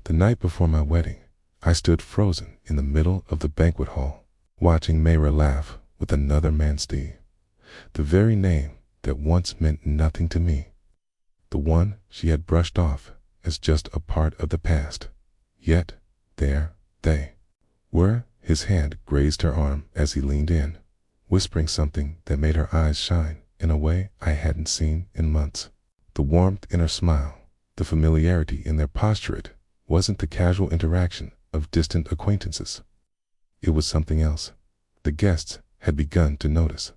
The night before my wedding, I stood frozen in the middle of the banquet hall, watching Mayra laugh with another man, Steve. The very name that once meant nothing to me. The one she had brushed off as just a part of the past. Yet, there they were. His hand grazed her arm as he leaned in, whispering something that made her eyes shine in a way I hadn't seen in months. The warmth in her smile, the familiarity in their posture, it wasn't the casual interaction of distant acquaintances. It was something else. The guests had begun to notice.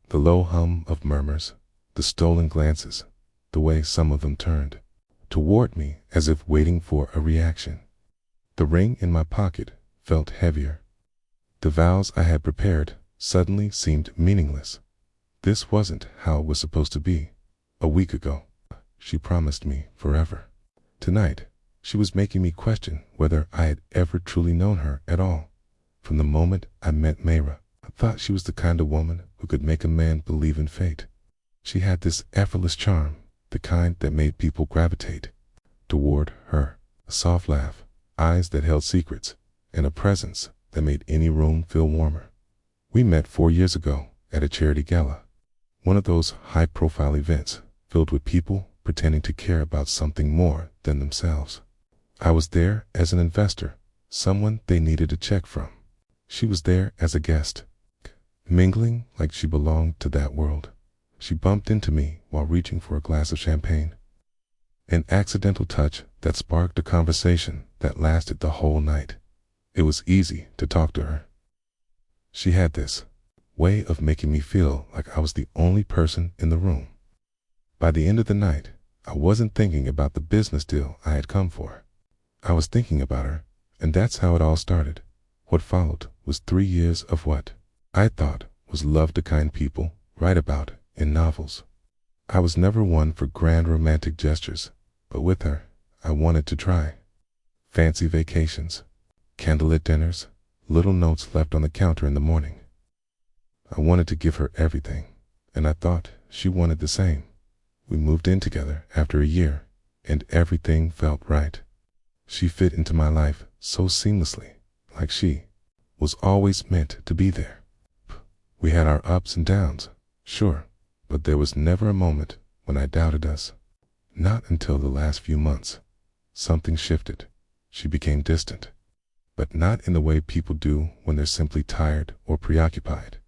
The low hum of murmurs, the stolen glances, the way some of them turned toward me as if waiting for a reaction. The ring in my pocket felt heavier. The vows I had prepared suddenly seemed meaningless. This wasn't how it was supposed to be. A week ago, she promised me forever. Tonight, she was making me question whether I had ever truly known her at all. From the moment I met Mayra, I thought she was the kind of woman who could make a man believe in fate. She had this effortless charm, the kind that made people gravitate toward her. A soft laugh, eyes that held secrets, and a presence that made any room feel warmer. We met 4 years ago at a charity gala, one of those high-profile events filled with people pretending to care about something more than themselves. I was there as an investor, someone they needed a check from. She was there as a guest, mingling like she belonged to that world. She bumped into me while reaching for a glass of champagne. An accidental touch that sparked a conversation that lasted the whole night. It was easy to talk to her. She had this way of making me feel like I was the only person in the room. By the end of the night, I wasn't thinking about the business deal I had come for. I was thinking about her, and that's how it all started. What followed was 3 years of what I thought was love the kind people write about in novels. I was never one for grand romantic gestures, but with her, I wanted to try. Fancy vacations, candlelit dinners, little notes left on the counter in the morning. I wanted to give her everything, and I thought she wanted the same. We moved in together after a year, and everything felt right. She fit into my life so seamlessly, like she was always meant to be there. We had our ups and downs, sure, but there was never a moment when I doubted us. Not until the last few months. Something shifted. She became distant, but not in the way people do when they're simply tired or preoccupied.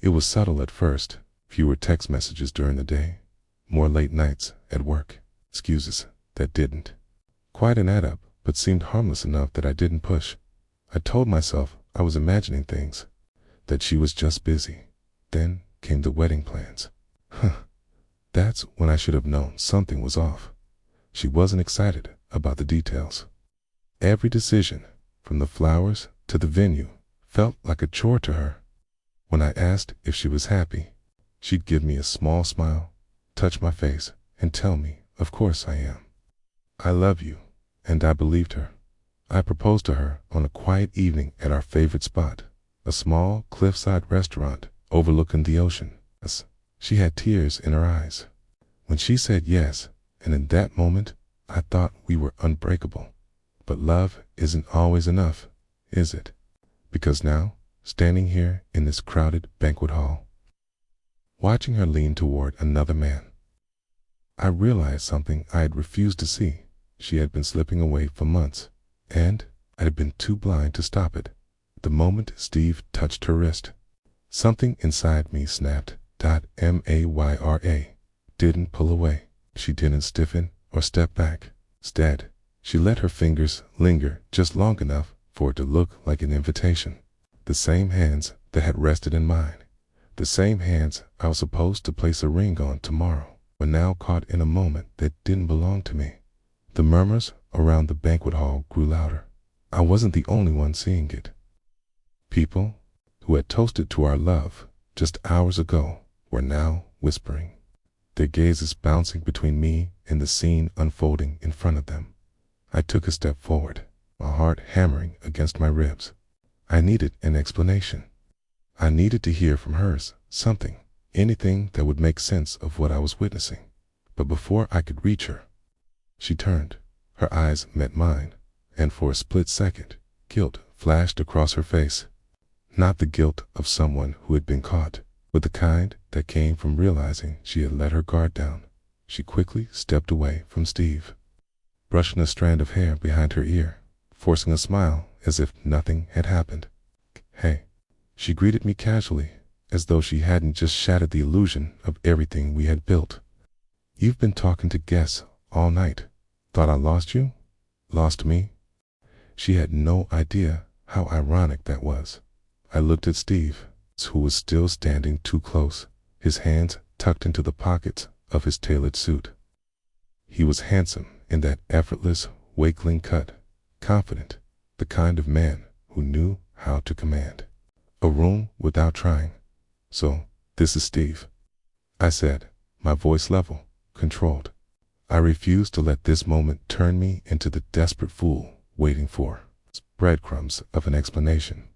It was subtle at first, fewer text messages during the day, more late nights at work, excuses that didn't quite add up but seemed harmless enough that I didn't push. I told myself I was imagining things, that she was just busy. Then came the wedding plans. That's when I should have known something was off. She wasn't excited about the details. Every decision, from the flowers to the venue, felt like a chore to her. When I asked if she was happy, she'd give me a small smile, touch my face, and tell me, "Of course I am. I love you." And I believed her. I proposed to her on a quiet evening at our favorite spot, a small cliffside restaurant overlooking the ocean. She had tears in her eyes when she said yes, and in that moment I thought we were unbreakable. But love isn't always enough, is it? Because now, standing here in this crowded banquet hall, watching her lean toward another man, I realized something I had refused to see. She had been slipping away for months, and I had been too blind to stop it. The moment Steve touched her wrist, something inside me snapped. Mayra didn't pull away. She didn't stiffen or step back. Instead, she let her fingers linger just long enough for it to look like an invitation. The same hands that had rested in mine, the same hands I was supposed to place a ring on tomorrow, were now caught in a moment that didn't belong to me. The murmurs around the banquet hall grew louder. I wasn't the only one seeing it. People who had toasted to our love just hours ago were now whispering, their gazes bouncing between me and the scene unfolding in front of them. I took a step forward, my heart hammering against my ribs. I needed an explanation. I needed to hear from hers something, anything that would make sense of what I was witnessing. But before I could reach her, she turned. Her eyes met mine, and for a split second, guilt flashed across her face. Not the guilt of someone who had been caught, but the kind that came from realizing she had let her guard down. She quickly stepped away from Steve, brushing a strand of hair behind her ear, forcing a smile as if nothing had happened. "Hey." She greeted me casually, as though she hadn't just shattered the illusion of everything we had built. "You've been talking to guests all night. Thought I lost you? Lost me?" She had no idea how ironic that was. I looked at Steve, who was still standing too close, his hands tucked into the pockets of his tailored suit. He was handsome in that effortless, wakeling cut, confident, the kind of man who knew how to command a room without trying. "So, this is Steve," I said, my voice level, controlled. I refused to let this moment turn me into the desperate fool waiting for breadcrumbs of an explanation.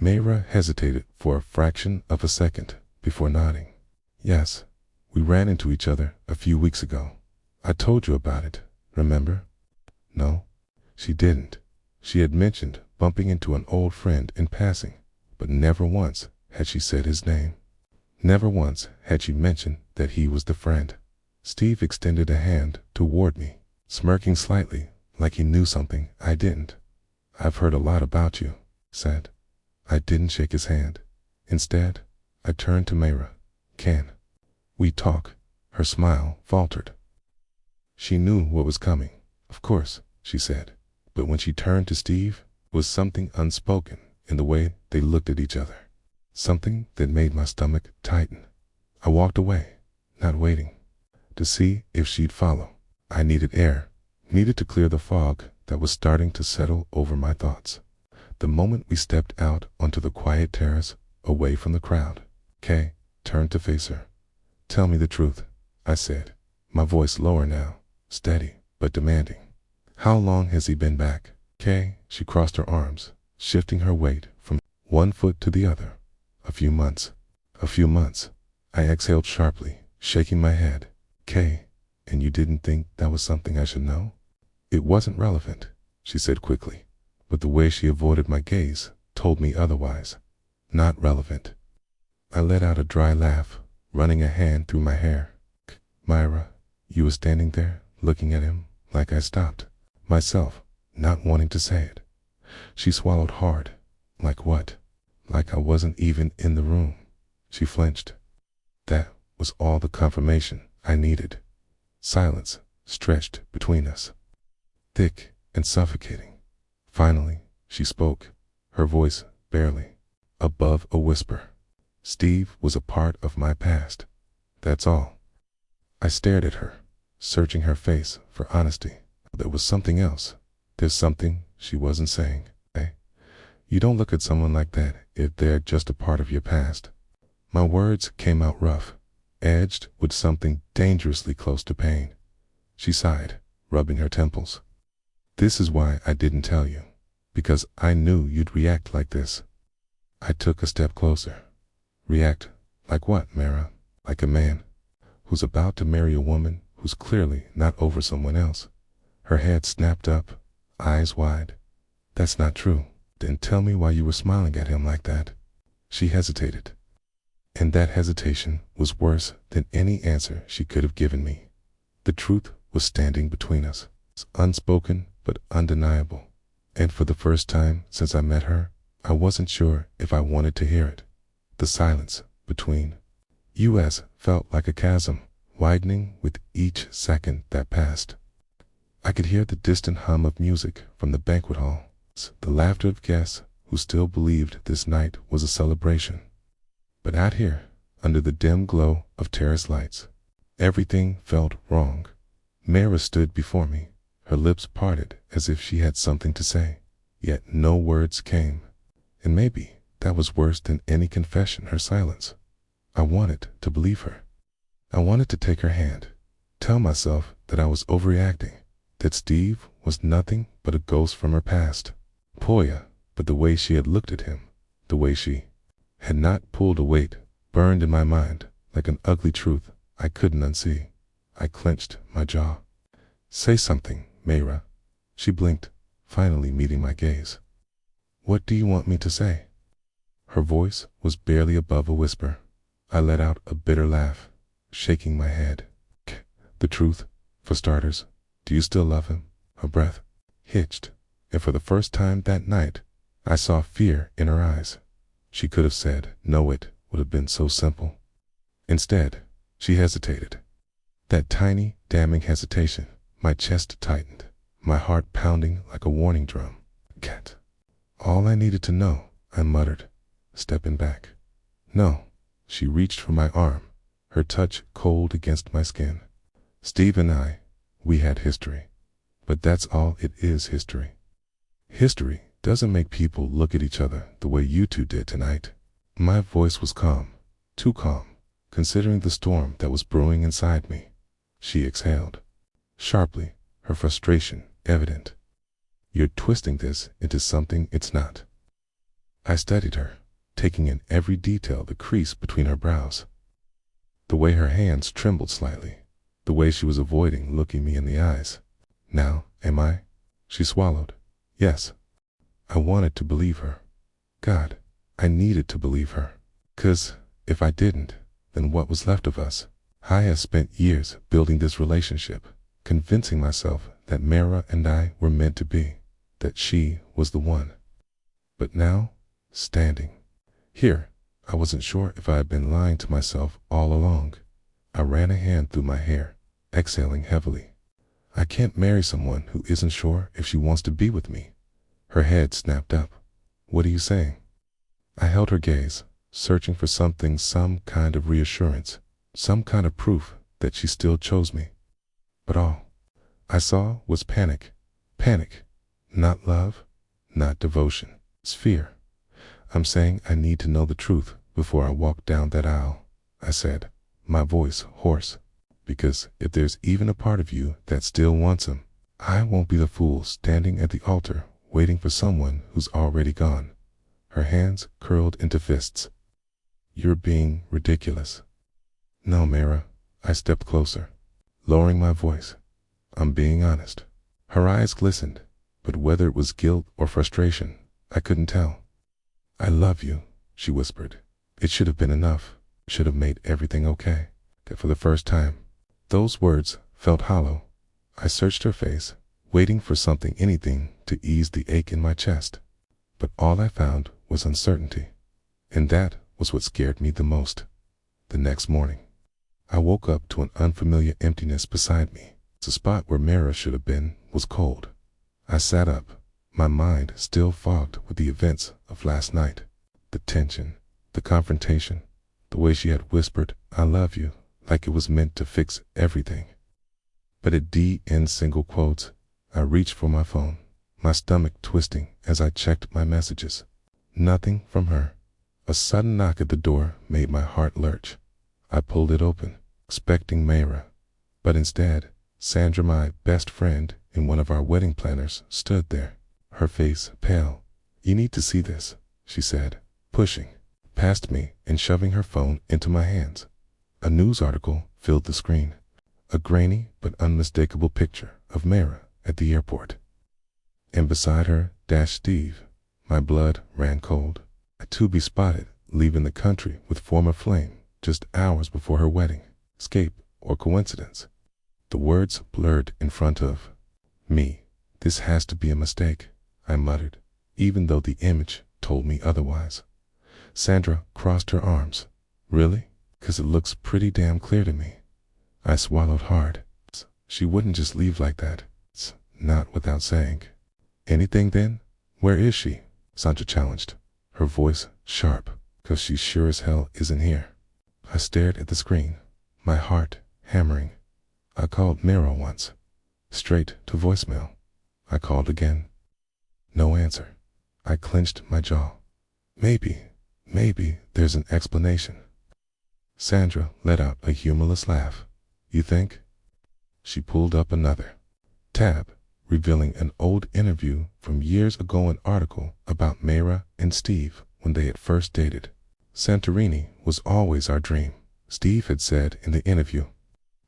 Mayra hesitated for a fraction of a second before nodding. "Yes, we ran into each other a few weeks ago. I told you about it, remember?" No, she didn't. She had mentioned bumping into an old friend in passing, but never once had she said his name. Never once had she mentioned that he was the friend. Steve extended a hand toward me, smirking slightly like he knew something I didn't. "I've heard a lot about you," said. I didn't shake his hand. Instead, I turned to Mayra. "Can we talk?" Her smile faltered. She knew what was coming. "Of course," she said. But when she turned to Steve, was something unspoken in the way they looked at each other. Something that made my stomach tighten. I walked away, not waiting to see if she'd follow. I needed air, needed to clear the fog that was starting to settle over my thoughts. The moment we stepped out onto the quiet terrace, away from the crowd, Kay turned to face her. "Tell me the truth," I said, my voice lower now, steady but demanding. "How long has he been back?" "Kay," she crossed her arms, shifting her weight from one foot to the other. "A few months." "A few months." I exhaled sharply, shaking my head. "Kay, and you didn't think that was something I should know?" "It wasn't relevant," she said quickly, but the way she avoided my gaze told me otherwise. "Not relevant." I let out a dry laugh, running a hand through my hair. "Myra, you were standing there, looking at him like I stopped myself, not wanting to say it." She swallowed hard. "Like what?" "Like I wasn't even in the room." She flinched. That was all the confirmation I needed. Silence stretched between us, thick and suffocating. Finally, she spoke, her voice barely above a whisper. "Steve was a part of my past. That's all." I stared at her, searching her face for honesty. There was something else. There's something she wasn't saying. "Hey, you don't look at someone like that if they're just a part of your past." My words came out rough, edged with something dangerously close to pain. She sighed, rubbing her temples. "This is why I didn't tell you, because I knew you'd react like this." I took a step closer. "React like what, Mayra?" "Like a man who's about to marry a woman who's clearly not over someone else." Her head snapped up, eyes wide. "That's not true." "Then tell me why you were smiling at him like that." She hesitated, and that hesitation was worse than any answer she could have given me. The truth was standing between us, unspoken but undeniable, and for the first time since I met her, I wasn't sure if I wanted to hear it. The silence between us felt like a chasm, widening with each second that passed. I could hear the distant hum of music from the banquet hall, the laughter of guests who still believed this night was a celebration. But out here, under the dim glow of terrace lights, everything felt wrong. Mayra stood before me, her lips parted as if she had something to say, yet no words came. And maybe that was worse than any confession, her silence. I wanted to believe her. I wanted to take her hand, tell myself that I was overreacting, that Steve was nothing but a ghost from her past. Poya, but the way she had looked at him, the way she had not pulled a weight, burned in my mind like an ugly truth I couldn't unsee. I clenched my jaw. "Say something, Mayra." She blinked, finally meeting my gaze. "What do you want me to say?" Her voice was barely above a whisper. I let out a bitter laugh, shaking my head. "The truth, for starters. Do you still love him?" Her breath hitched, and for the first time that night, I saw fear in her eyes. She could have said no, it would have been so simple. Instead, she hesitated. That tiny, damning hesitation. My chest tightened, my heart pounding like a warning drum. "Cat." "All I needed to know," I muttered, stepping back. "No." She reached for my arm, her touch cold against my skin. "Steve and I, we had history. But that's all it is, history. History doesn't make people look at each other the way you two did tonight." My voice was calm, too calm, considering the storm that was brewing inside me. She exhaled, sharply, her frustration evident. "You're twisting this into something it's not." I studied her, taking in every detail, the crease between her brows, the way her hands trembled slightly, the way she was avoiding looking me in the eyes. "Now, am I?" She swallowed. "Yes." I wanted to believe her. God, I needed to believe her. 'Cause if I didn't, then what was left of us? I have spent years building this relationship, convincing myself that Mara and I were meant to be, that she was the one. But now, standing here, I wasn't sure if I had been lying to myself all along. I ran a hand through my hair, exhaling heavily. I can't marry someone who isn't sure if she wants to be with me. Her head snapped up. "What are you saying?" I held her gaze, searching for something, some kind of reassurance, some kind of proof that she still chose me. But all I saw was panic. Panic. Not love, not devotion. It's fear. "I'm saying I need to know the truth before I walk down that aisle," I said, my voice hoarse. "Because if there's even a part of you that still wants him, I won't be the fool standing at the altar waiting for someone who's already gone." Her hands curled into fists. "You're being ridiculous." "No, Mara." I stepped closer, lowering my voice. "I'm being honest." Her eyes glistened, but whether it was guilt or frustration, I couldn't tell. "I love you," she whispered. It should have been enough, should have made everything okay. That for the first time, those words felt hollow. I searched her face, waiting for something, anything, to ease the ache in my chest. But all I found was uncertainty. And that was what scared me the most. The next morning, I woke up to an unfamiliar emptiness beside me. The spot where Mara should have been was cold. I sat up, my mind still fogged with the events of last night. The tension, the confrontation, the way she had whispered, "I love you," like it was meant to fix everything. But at the end single quotes, I reached for my phone, my stomach twisting as I checked my messages. Nothing from her. A sudden knock at the door made my heart lurch. I pulled it open, expecting Mara. But instead, Sandra, my best friend and one of our wedding planners, stood there, her face pale. "You need to see this," she said, pushing past me and shoving her phone into my hands. A news article filled the screen, a grainy but unmistakable picture of Mara at the airport. And beside her, Steve. My blood ran cold. To be spotted leaving the country with former flame just hours before her wedding. Escape or coincidence? The words blurred in front of me. "This has to be a mistake," I muttered, even though the image told me otherwise. Sandra crossed her arms. "Really? 'Cause it looks pretty damn clear to me." I swallowed hard. She wouldn't just leave like that. Not without saying. "Anything then? Where is she?" Sandra challenged, her voice sharp. "'Cause she sure as hell isn't here." I stared at the screen, my heart hammering. I called Mara once, straight to voicemail. I called again. No answer. I clenched my jaw. Maybe there's an explanation. Sandra let out a humorless laugh. "You think?" She pulled up another tab, revealing an old interview from years ago, an article about Mara and Steve when they had first dated. "Santorini was always our dream," Steve had said in the interview.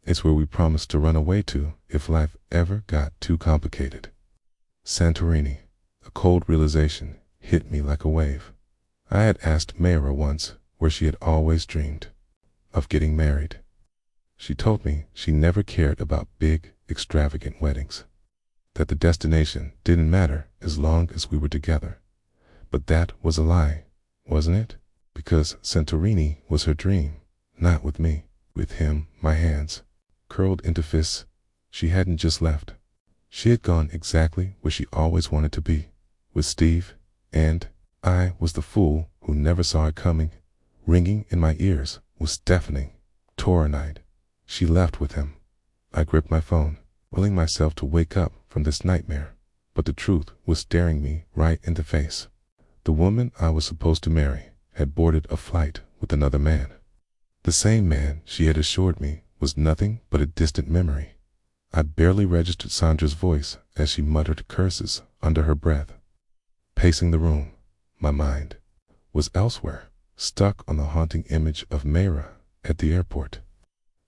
"It's where we promised to run away to if life ever got too complicated." Santorini. A cold realization hit me like a wave. I had asked Mayra once where she had always dreamed of getting married. She told me she never cared about big, extravagant weddings, that the destination didn't matter as long as we were together. But that was a lie, wasn't it? Because Santorini was her dream, not with me. With him, my hands curled into fists. She hadn't just left. She had gone exactly where she always wanted to be, with Steve, and I was the fool who never saw it coming. Ringing in my ears was deafening. Taurinide. She left with him. I gripped my phone, willing myself to wake up from this nightmare, but the truth was staring me right in the face. The woman I was supposed to marry had boarded a flight with another man. The same man she had assured me was nothing but a distant memory. I barely registered Sandra's voice as she muttered curses under her breath. Pacing the room, my mind was elsewhere, stuck on the haunting image of Mayra at the airport,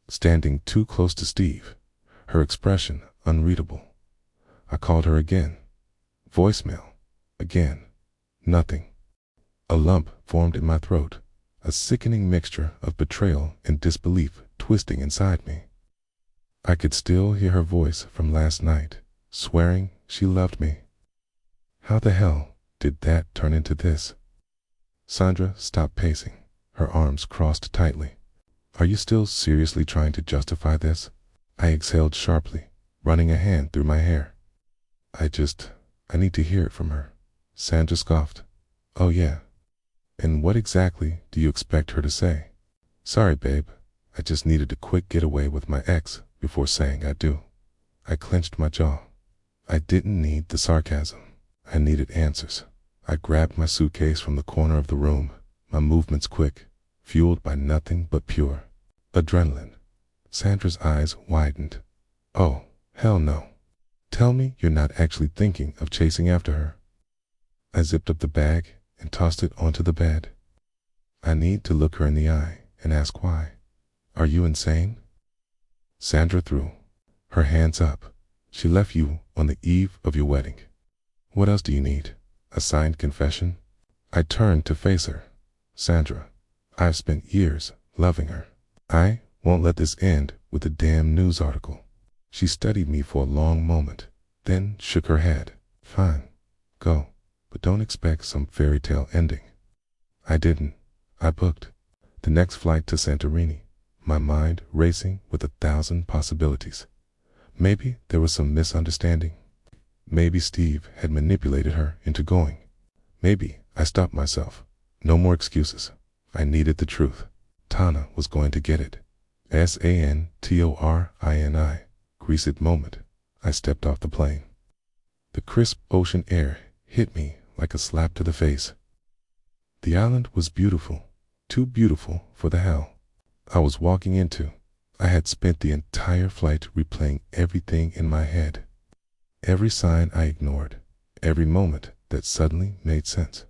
standing too close to Steve, her expression unreadable. I called her again. Voicemail. Again. Nothing. A lump formed in my throat, a sickening mixture of betrayal and disbelief twisting inside me. I could still hear her voice from last night, swearing she loved me. How the hell did that turn into this? Sandra stopped pacing, her arms crossed tightly. Are you still seriously trying to justify this? I exhaled sharply, running a hand through my hair. I need to hear it from her. Sandra scoffed. Oh yeah. And what exactly do you expect her to say? Sorry, babe. I just needed a quick getaway with my ex before saying I do. I clenched my jaw. I didn't need the sarcasm. I needed answers. I grabbed my suitcase from the corner of the room, my movements quick, fueled by nothing but pure adrenaline. Sandra's eyes widened. Oh, hell no. Tell me you're not actually thinking of chasing after her. I zipped up the bag and tossed it onto the bed. I need to look her in the eye and ask why. Are you insane? Sandra threw her hands up. She left you on the eve of your wedding. What else do you need? A signed confession? I turned to face her. Sandra, I've spent years loving her. I won't let this end with a damn news article. She studied me for a long moment, then shook her head. Fine, go, but don't expect some fairy tale ending. I didn't. I booked the next flight to Santorini, my mind racing with 1,000 possibilities. Maybe there was some misunderstanding. Maybe Steve had manipulated her into going. Maybe I stopped myself. No more excuses. I needed the truth. Tana was going to get it. Santorini. Greased moment. I stepped off the plane. The crisp ocean air hit me like a slap to the face. The island was beautiful, too beautiful for the hell I was walking into. I had spent the entire flight replaying everything in my head. Every sign I ignored, every moment that suddenly made sense.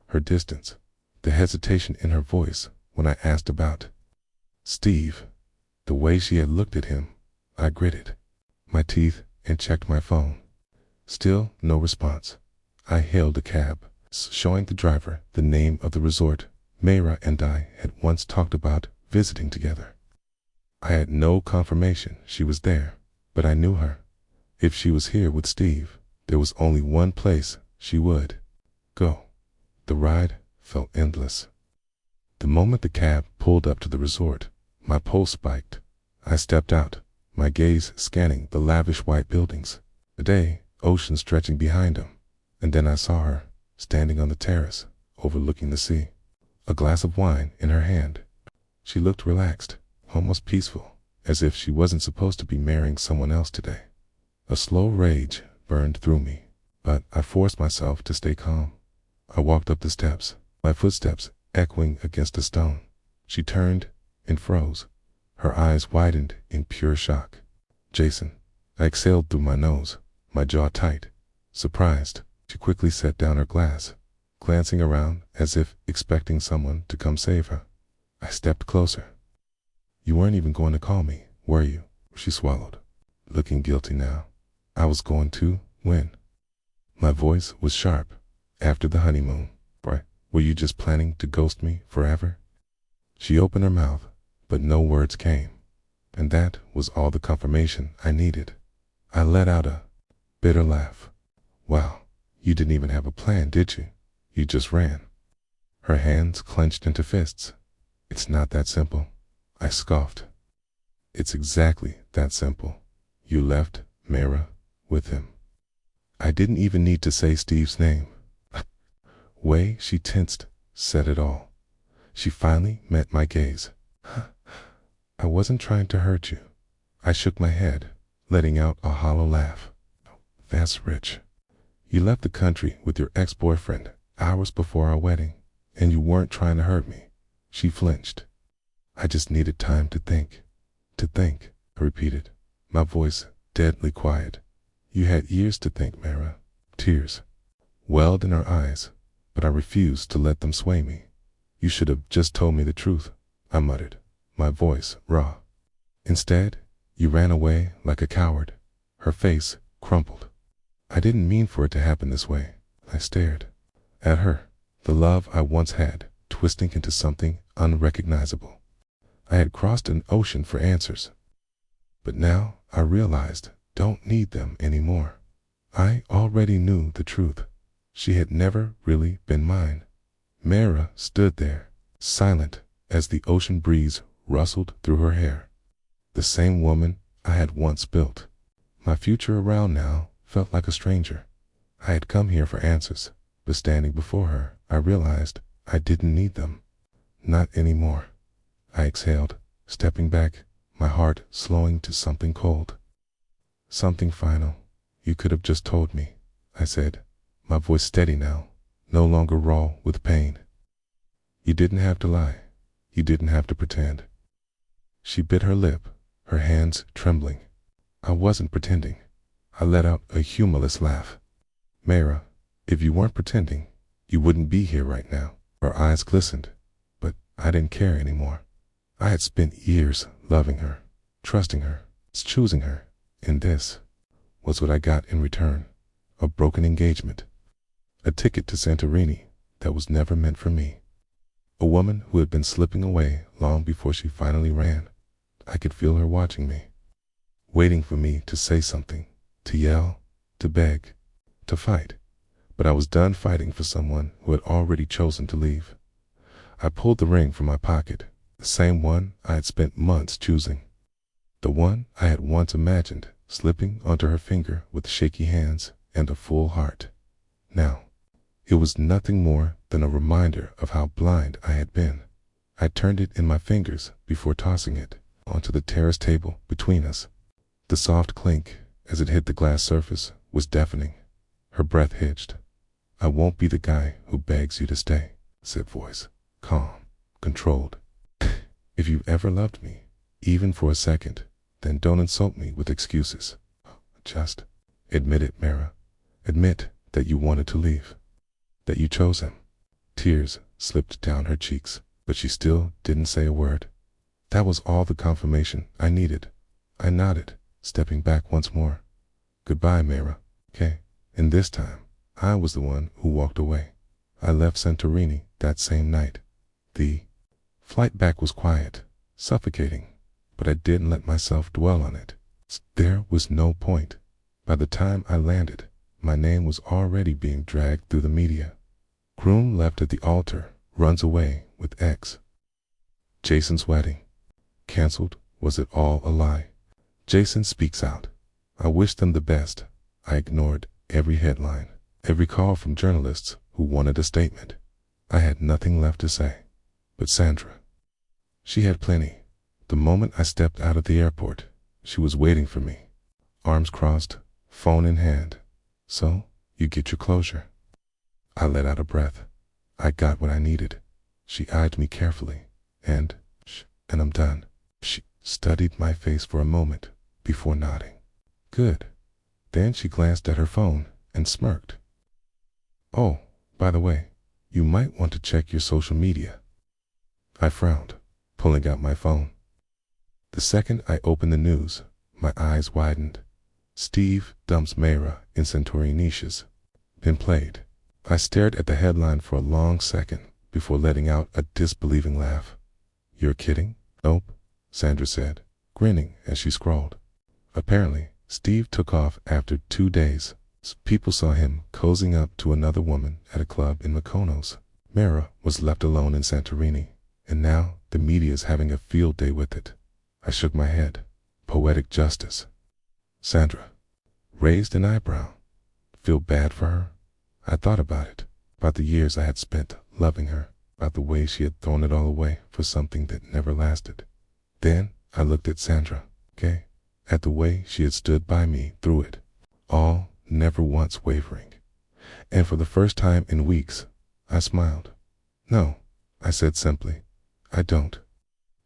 Her distance, the hesitation in her voice when I asked about Steve, the way she had looked at him. I gritted my teeth and checked my phone. Still no response. I hailed a cab, showing the driver the name of the resort Mayra and I had once talked about visiting together. I had no confirmation she was there, but I knew her. If she was here with Steve, there was only one place she would go. The ride felt endless. The moment the cab pulled up to the resort, my pulse spiked. I stepped out, my gaze scanning the lavish white buildings, the day, ocean stretching behind them, and then I saw her, standing on the terrace, overlooking the sea, a glass of wine in her hand. She looked relaxed, almost peaceful, as if she wasn't supposed to be marrying someone else today. A slow rage burned through me, but I forced myself to stay calm. I walked up the steps, my footsteps echoing against a stone. She turned and froze, her eyes widened in pure shock. Jason. I exhaled through my nose, my jaw tight, surprised. She quickly set down her glass, glancing around as if expecting someone to come save her. I stepped closer. You weren't even going to call me, were you? She swallowed, looking guilty now. I was going to, when? My voice was sharp. After the honeymoon, why, were you just planning to ghost me forever? She opened her mouth, but no words came. And that was all the confirmation I needed. I let out a bitter laugh. Wow, you didn't even have a plan, did you? You just ran. Her hands clenched into fists. It's not that simple, I scoffed. It's exactly that simple. You left Mayra with him. I didn't even need to say Steve's name. Way she tensed said it all. She finally met my gaze. I wasn't trying to hurt you. I shook my head, letting out a hollow laugh. That's rich. You left the country with your ex-boyfriend hours before our wedding, and you weren't trying to hurt me. She flinched. I just needed time to think. To think, I repeated, my voice deadly quiet. You had years to think, Mayra. Tears welled in her eyes, but I refused to let them sway me. You should have just told me the truth, I muttered, my voice raw. Instead, you ran away like a coward. Her face crumpled. I didn't mean for it to happen this way. I stared at her, the love I once had, twisting into something unrecognizable. I had crossed an ocean for answers, but now I realized don't need them anymore. I already knew the truth. She had never really been mine. Mayra stood there, silent as the ocean breeze rustled through her hair. The same woman I had once built. My future around now felt like a stranger. I had come here for answers, but standing before her, I realized I didn't need them. Not anymore. I exhaled, stepping back, my heart slowing to something cold. Something final. You could have just told me, I said, my voice steady now, no longer raw with pain. You didn't have to lie. You didn't have to pretend. She bit her lip, her hands trembling. I wasn't pretending. I let out a humorless laugh. Mayra, if you weren't pretending, you wouldn't be here right now. Her eyes glistened, but I didn't care anymore. I had spent years loving her, trusting her, choosing her, and this was what I got in return. A broken engagement. A ticket to Santorini that was never meant for me. A woman who had been slipping away long before she finally ran. I could feel her watching me, waiting for me to say something, to yell, to beg, to fight. But I was done fighting for someone who had already chosen to leave. I pulled the ring from my pocket, the same one I had spent months choosing. The one I had once imagined slipping onto her finger with shaky hands and a full heart. Now, it was nothing more than a reminder of how blind I had been. I turned it in my fingers before tossing it onto the terrace table between us. The soft clink as it hit the glass surface was deafening. Her breath hitched. I won't be the guy who begs you to stay, said voice, calm, controlled. If you've ever loved me, even for a second, then don't insult me with excuses. Just admit it, Mayra. Admit that you wanted to leave, that you chose him. Tears slipped down her cheeks, but she still didn't say a word. That was all the confirmation I needed. I nodded, stepping back once more. Goodbye, Mayra, okay? And this time, I was the one who walked away. I left Santorini that same night. The flight back was quiet, suffocating, but I didn't let myself dwell on it. There was no point. By the time I landed, my name was already being dragged through the media. Groom left at the altar, runs away with ex. Jason's wedding. Cancelled. Was it all a lie? Jason speaks out. I wished them the best. I ignored every headline, every call from journalists who wanted a statement. I had nothing left to say. But Sandra, she had plenty. The moment I stepped out of the airport, she was waiting for me, arms crossed, phone in hand. So, you get your closure. I let out a breath. I got what I needed. She eyed me carefully, and I'm done. She studied my face for a moment before nodding. Good. Then she glanced at her phone and smirked. Oh, by the way, you might want to check your social media. I frowned, pulling out my phone. The second I opened the news, my eyes widened. Steve dumps Mayra in Santorini niches. then played. I stared at the headline for a long second before letting out a disbelieving laugh. "You're kidding?" "Nope," Sandra said, grinning as she scrolled. Apparently, Steve took off after 2 days. People saw him cozying up to another woman at a club in Mykonos. Mara was left alone in Santorini, and now the media's having a field day with it. I shook my head. Poetic justice. Sandra raised an eyebrow. Feel bad for her? I thought about it, about the years I had spent loving her, about the way she had thrown it all away for something that never lasted. Then I looked at Sandra, at the way she had stood by me through it all, never once wavering. And for the first time in weeks, I smiled. "No," I said simply, "I don't."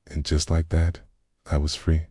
And just like that, I was free.